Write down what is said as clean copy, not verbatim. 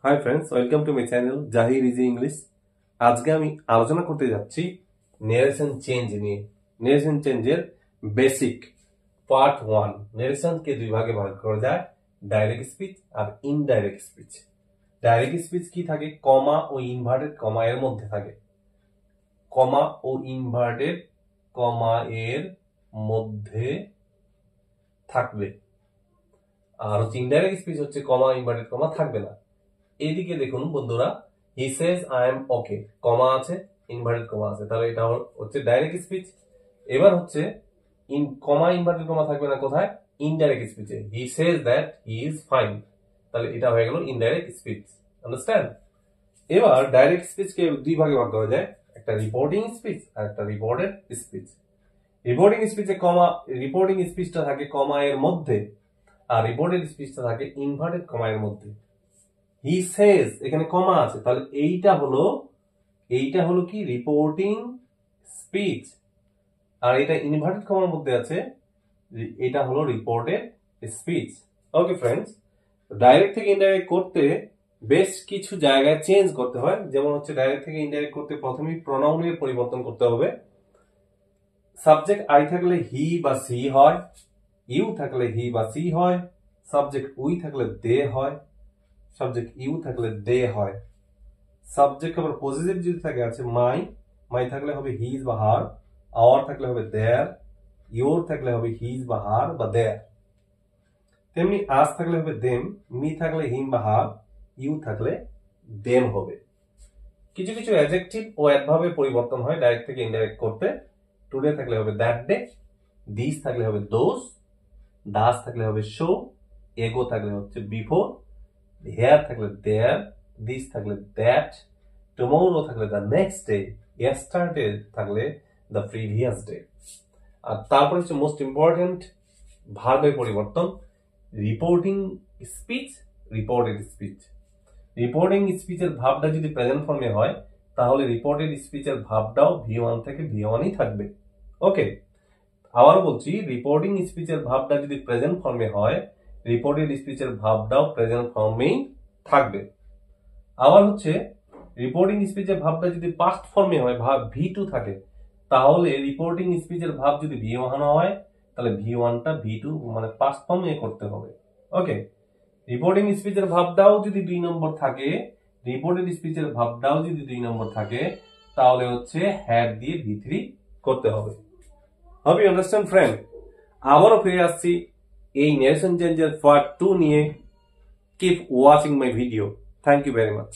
High friends, welcome to my channel Zahir easy English. আজকে আমি আলোচনা করতে যাচ্ছি নেরেশন চেঞ্জ নিয়ে। নেরেশন চেঞ্জের বেসিক পার্ট 1। নেরেশনকে দুই ভাগে ভাগ করা যায়, ডাইরেক্ট স্পিচ আর ইনডাইরেক্ট স্পিচ। ডাইরেক্ট স্পিচ কি থাকে? কমা ও ইনভার্টেড কমা এর মধ্যে থাকে। কমা ও ইনভার্টেড কমা এর মধ্যে থাকবে। আর ইনডাইরেক্ট স্পিচ হচ্ছে কমা ইনভার্টেড কমা থাকবে না। এইদিকে দেখুন বন্ধুরা, হি সেজ আই এম ওকে, কমা আছে, ইনভার্টেড কমা আছে, তাহলে এটা হচ্ছে ডাইরেক্ট স্পিচ। এবার হচ্ছে কমা ইনভার্টেড কমা থাকবে না কোথায়? ইনডাইরেক্ট স্পিচে। He says that he is fine, তাহলে এটা হয়ে গেল ইনডাইরেক্ট স্পিচ। আন্ডারস্ট্যান্ড? এবার ডাইরেক্ট স্পিচকে দুই ভাগে ভাগ করা যায়, একটা রিপোর্টিং স্পিচ আর একটা রিপোর্টেড স্পিচ। রিপোর্টিং স্পিচে রিপোর্টিং স্পিচটা থাকে কমা এর মধ্যে, আর রিপোর্টেড স্পিচটা থাকে ইনভার্টেড কমা এর মধ্যে। হি সেজ, এখানে কমা আছে, তাহলে এইটা হলো কি? Reporting speech. আর এটা ইনভার্টেড কমার মধ্যে আছে, এটা হলো reported speech. Okay friends, direct থেকে ইনডাইরেক্ট করতে বেশ কিছু জায়গায় চেঞ্জ করতে হয়। যেমন হচ্ছে ডাইরেক্ট থেকে ইনডাইরেক্ট করতে প্রথমেই প্রোনাউনের পরিবর্তন করতে হবে। সাবজেক্ট আই থাকলে হি বা সি হয়, ইউ থাকলে হি বা সি হয়, সাবজেক্ট উই থাকলে দে হয়, সাবজেক্ট ইউ থাকলে দে হয়। সাবজেক্ট আবার পজিটিভ যদি থাকে আছে মাই থাকলে হবে হিজ বা হার, আওয়ার থাকলে হবে দেয়ার, ইউর থাকলে হবে হিজ বা হার বা দেয়ার। তেমনি আস থাকলে হবে দেম, মি থাকলে হিম বা হার, ইউ থাকলে দেম হবে। কিছু কিছু অ্যাডজেক্টিভ ও অ্যাডভার্বের পরিবর্তন হয় ডাইরেক্ট থেকে ইনডাইরেক্ট করতে। টুডে থাকলে হবে দ্যাট ডে, দিস থাকলে হবে দোজ, ডাস থাকলে হবে শো, এগো থাকলে হচ্ছে বিফোর, হেয়ার থাকলে দেয়ার, দিস থাকলে দ্যাট, টুমরো থাকলে দ্য নেক্সট ডে, ইয়েস্টারডে থাকলে দ্য প্রিভিয়াস ডে। আর তারপর হচ্ছে মোস্ট ইম্পর্টেন্ট ভার্বের পরিবর্তন, reporting speech, reported speech. Reporting স্পিচের ভাবটা যদি প্রেজেন্ট ফর্মে হয়, তাহলে রিপোর্টেড স্পিচের ভাবটাও V1 থেকে V1ই থাকবে। ওকে, আবারও বলছি, রিপোর্টিং স্পিচের ভাবটা যদি প্রেজেন্ট ফর্মে হয়, রিপোর্টেড স্পিচের ভাবটাও প্রেজেন্ট ফর্মেই থাকবে। আবার হচ্ছে রিপোর্টিং স্পিচের ভাবটা যদি পাস্ট ফর্মে হয়, ভাব V2 থাকে, তাহলে রিপোর্টিং স্পিচের ভাব যদি V1 হয়, তাহলে V1টা V2 মানে পাস্ট ফর্মে করতে হবে। ওকে, রিপোর্টিং স্পিচের ভাবটাও যদি 2 নম্বর থাকে, রিপোর্টেড স্পিচের ভাবটাও যদি 2 নম্বর থাকে, তাহলে হচ্ছে হ্যাড দিয়ে V3 করতে হবে। Hope you understand, friend? আবারও ফিরে আসছি এই নেরেশন চেঞ্জের পার্ট 2 নিয়ে। Keep watching my video. Thank you very much.